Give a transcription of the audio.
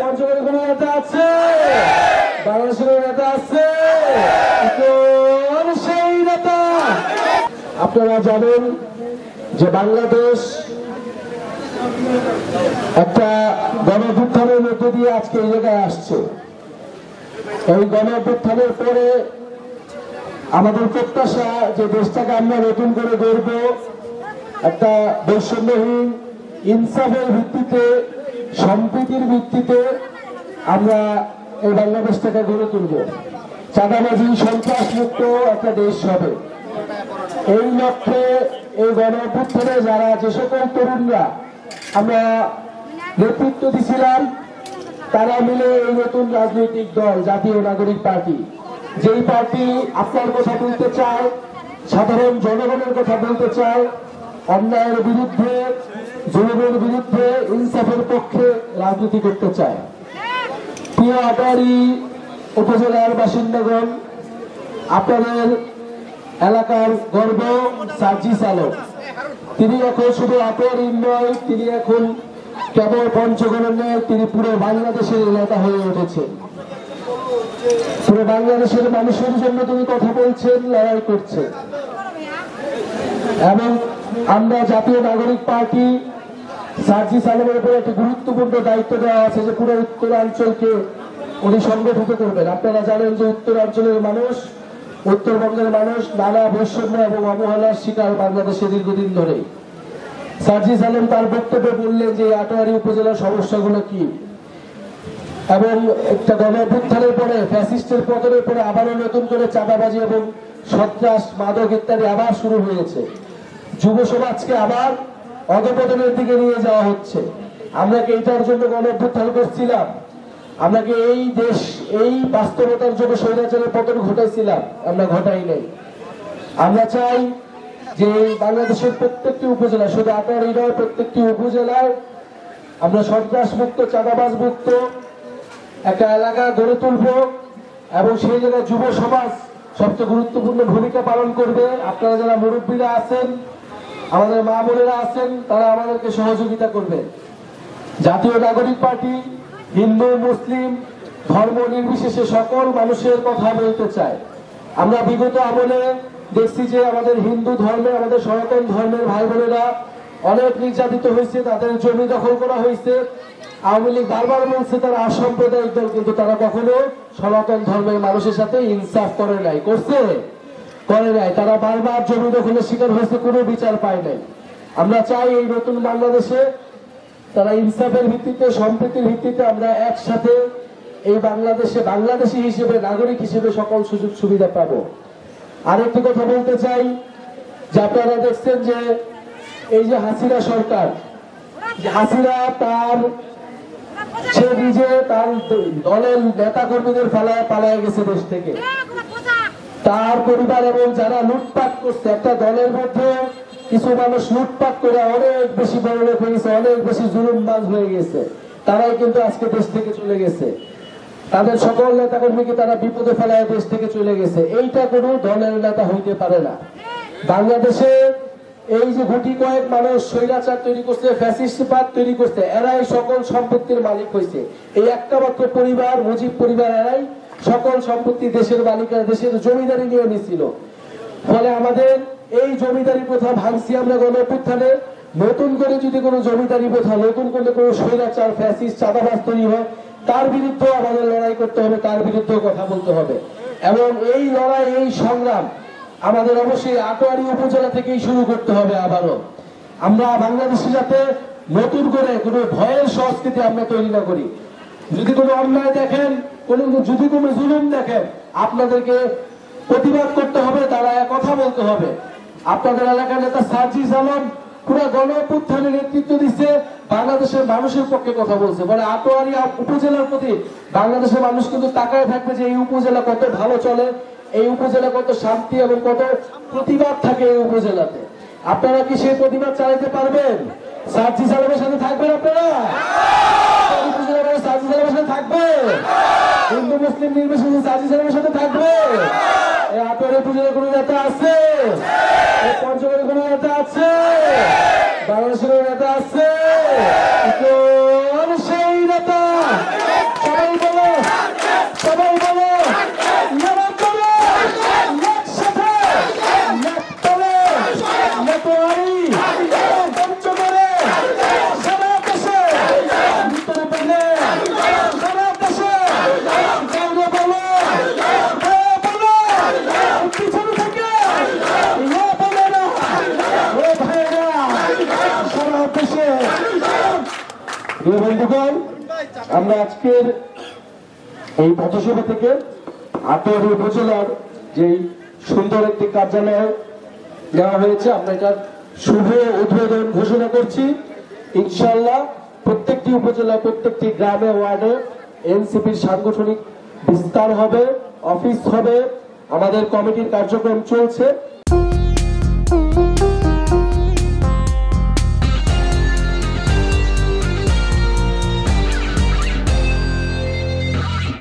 পঞ্চগড়ে কোনো নেতা আছে? বাংলাদেশের নেতা আছে? সেই নেতা আপনারা জানেন যে বাংলাদেশ একটা গণঅভ্যুত্থানের মধ্য দিয়ে আজকে এই জায়গায় আসছে। এই গণঅভ্যুত্থানের পরে আমাদের প্রত্যাশা যে দেশটাকে আমরা নতুন করে গড়ব, একটা বৈষম্যহীন ইনসাফের ভিত্তিতে, সম্প্রীতির ভিত্তিতে আমরা এই বাংলাদেশটাকে গড়ে তুলব। চাঁদাবাজি সন্ত্রাস মুক্ত একটা দেশ হবে। এই লক্ষ্যে এই গণঅভ্যুত্থানে যারা যে সকল তরুণরা আমরা নেতৃত্ব দিছিলাম, তারা মিলে এই নতুন রাজনৈতিক দল জাতীয় নাগরিক পার্টি, যেই পার্টি আপনার কথা বলতে চায়, সাধারণ জনগণের কথা বলতে চায়, অন্যায়ের বিরুদ্ধে, জুলুমের বিরুদ্ধে, ইনসাফের পক্ষে রাজনীতি করতে চায়। প্রিয় আটোয়ারী উপজেলার বাসিন্দাগণ, আপনাদের এলাকার গর্ব সার্জিস আলম, তিনি এখন শুধু আটোয়ারী নয়, তিনি এখন কেবল পঞ্চগড়ের নয়, তিনি পুরো বাংলাদেশের নেতা হয়ে উঠেছেন। পুরো বাংলাদেশের মানুষের জন্য তিনি কথা বলছেন, লড়াই করছেন। এবং আমরা জাতীয় নাগরিক পার্টি সার্জিস আলমের উপর একটি গুরুত্বপূর্ণ দায়িত্ব দেওয়া আছে যে পুরো উত্তরাঞ্চলকে উনি সংগঠিত করবেন। আপনারা জানেন যে উত্তরাঞ্চলের মানুষ, উত্তরবঙ্গের মানুষ নানা বৈষম্য এবং অবহেলার শিকার বাংলাদেশে দীর্ঘদিন ধরে। সার্জিস আলম তার বক্তব্যে বললেন যে আটোয়ারী উপজেলার সমস্যাগুলো কি, এবং একটা গণঅভ্যুত্থানের পরে, ফ্যাসিস্টের পতনের পরে আবারও নতুন করে চাঁদাবাজি এবং সন্ত্রাস, মাদক ইত্যাদি আবার শুরু হয়েছে। যুব সমাজকে আবার অধপতনের দিকে নিয়ে যাওয়া হচ্ছে। আমরা কি এইটার জন্য গণঅভ্যুত্থান করছিলাম? আমরা কি এই দেশ, এই বাস্তবতার জন্য স্বৈরাচারের পতন ঘটাইছিলাম? আমরা ঘটাই নাই। আমরা চাই যে বাংলাদেশের প্রত্যেকটি উপজেলা, শুধু আটোয়ারী নয়, প্রত্যেকটি উপজেলায় আমরা সন্ত্রাস মুক্ত, চাঁদাবাজ মুক্ত একটা এলাকা গড়ে তুলব, এবং সেই জায়গায় যুব সমাজ সবচেয়ে গুরুত্বপূর্ণ ভূমিকা পালন করবে। আপনারা যারা মুরব্বীরা আছেন, আমাদের মা বোনেরা আছেন, তারা আমাদেরকে সহযোগিতা করবে। জাতীয় নাগরিক পার্টি হিন্দু, মুসলিম, ধর্ম নির্বিশেষে সকল মানুষের কথা বলতে চায়। আমরা বিগত আমলে দেখছি যে আমাদের হিন্দু ধর্মে, আমাদের সনাতন ধর্মের ভাই বোনেরা অনেক নির্যাতিত হয়েছে, তাদের জমি দখল করা হয়েছে। আওয়ামী লীগ বারবার বলছে তারা অসাম্প্রদায়িক দল, কিন্তু তারা কখনো সনাতন ধর্মের মানুষের সাথে ইনসাফ করে নাই। করছে? করে নাই। তারা বারবার জমি দখলের শিকার হয়েছে, কোনো বিচার পায় নাই। আমরা চাই এই নতুন বাংলাদেশে তারা ইনসাফের ভিত্তিতে, সম্প্রীতির ভিত্তিতে আমরা একসাথে এই বাংলাদেশে বাংলাদেশী হিসেবে, নাগরিক হিসেবে সকল সুযোগ সুবিধা পাবো। আরেকটি কথা বলতে চাই যে আপনারা দেখছেন যে এই যে হাসিনা সরকার, হাসিনা সে নিজে তার দলের নেতা কর্মীদের পালায় গেছে দেশ থেকে। তার পরিবার এবং যারা লুটপাট করছে, একটা দলের মধ্যে কিছু মানুষ লুটপাট করে অনেক বেশি বড়লোক হয়ে গেছে, অনেক বেশি জুলুমবাজ হয়ে গেছে, তারাই কিন্তু আজকে দেশ থেকে চলে গেছে। তাদের সকল নেতা কর্মীকে তারা বিপদে ফেলায় দেশ থেকে চলে গেছে। এইটা কোনো দলের নেতা হইতে পারে না। বাংলাদেশে এই যে গুটি কয়েক মানুষ স্বৈরাচার তৈরি করছে, ফ্যাসিস্টবাদ তৈরি করছে, এরাই সকল সম্পত্তির মালিক হয়েছে। এই একটা মাত্র পরিবার, মুজিব পরিবার, এরাই সকল সম্পত্তি দেশের মালিকানা, দেশের জমিদারি নিয়ে নিছিল। ফলে আমাদের এই জমিদারি প্রথা ভাঙছি আমরা গণঅভ্যুত্থানে। নতুন করে যদি কোনো জমিদারি প্রথা, নতুন করে কোনো স্বৈরাচার, ফ্যাসিস্ট, চাঁদাবাজ তৈরি হয়, তার বিরুদ্ধে আমাদের লড়াই করতে হবে, তার বিরুদ্ধে কথা বলতে হবে। এবং এই লড়াই, এই সংগ্রাম আমাদের অবশ্যই আটোয়ারী উপজেলা থেকেই শুরু করতে হবে। আবারও আমরা বাংলাদেশে যাতে নতুন করে কোনো ভয়ের সংস্কৃতি আমরা তৈরি না করি। যদি কোনো অন্যায় দেখেন, যদি কোনো জুলুম দেখেন, আপনাদেরকে প্রতিবাদ করতে হবে, তারা কথা বলতে হবে। আপনাদের এলাকার নেতা সার্জিস আলম পুরো গণঅভ্যুত্থানে নেতৃত্ব দিচ্ছে, বাংলাদেশের মানুষের পক্ষে কথা বলছে। মানে আটোয়ারী উপজেলার প্রতি বাংলাদেশের মানুষ কিন্তু তাকায় থাকবে যে এই উপজেলা কত ভালো চলে, এই উপজেলা কত শান্তি এবং কত প্রতিবাদ থাকে এই উপজেলাতে। আপনারা কি সেই প্রতিবাদ চালাতে পারবেন? সার্জিস আলমের সাথে থাকবেন আপনারা? সার্জিস আলমের সাথে থাকবে? হিন্দু মুসলিম নির্বিশেষে সার্জিস আলমের সাথে থাকবে? এই আটোয়ারী উপজেলার কোনো নেতা আছে? এই পঞ্চগড়ে কোনো নেতা আছে? বাংলাদেশের নেতা আছে? সেই নেতা সবাই বলো, সবাই বলো, নামাজ বলো, একসাথে, নাকতলে, নাটোয়ারি, পঞ্চগড়ে, সারা দেশে, ভিতরে পেলে, সারা দেশে, গাউরে বলো, হ্যাঁ বলো, পিছনে থেকে, হ্যাঁ বলে না, ও ভাইরা, সারা দেশে। প্রিয় বন্ধুগণ, আমরা আজকের এই পথসভা থেকে আটোয়ারি উপজেলার যে সুন্দর একটি কার্যালয় দেওয়া হয়েছে, আমরা এটার শুভ উদ্বোধন ঘোষণা করছি। ইনশাআল্লাহ প্রত্যেকটি উপজেলায়, প্রত্যেকটি গ্রামে, ওয়ার্ডে এনসিপির সাংগঠনিক বিস্তার হবে, অফিস হবে, আমাদের কমিটির কার্যক্রম চলছে।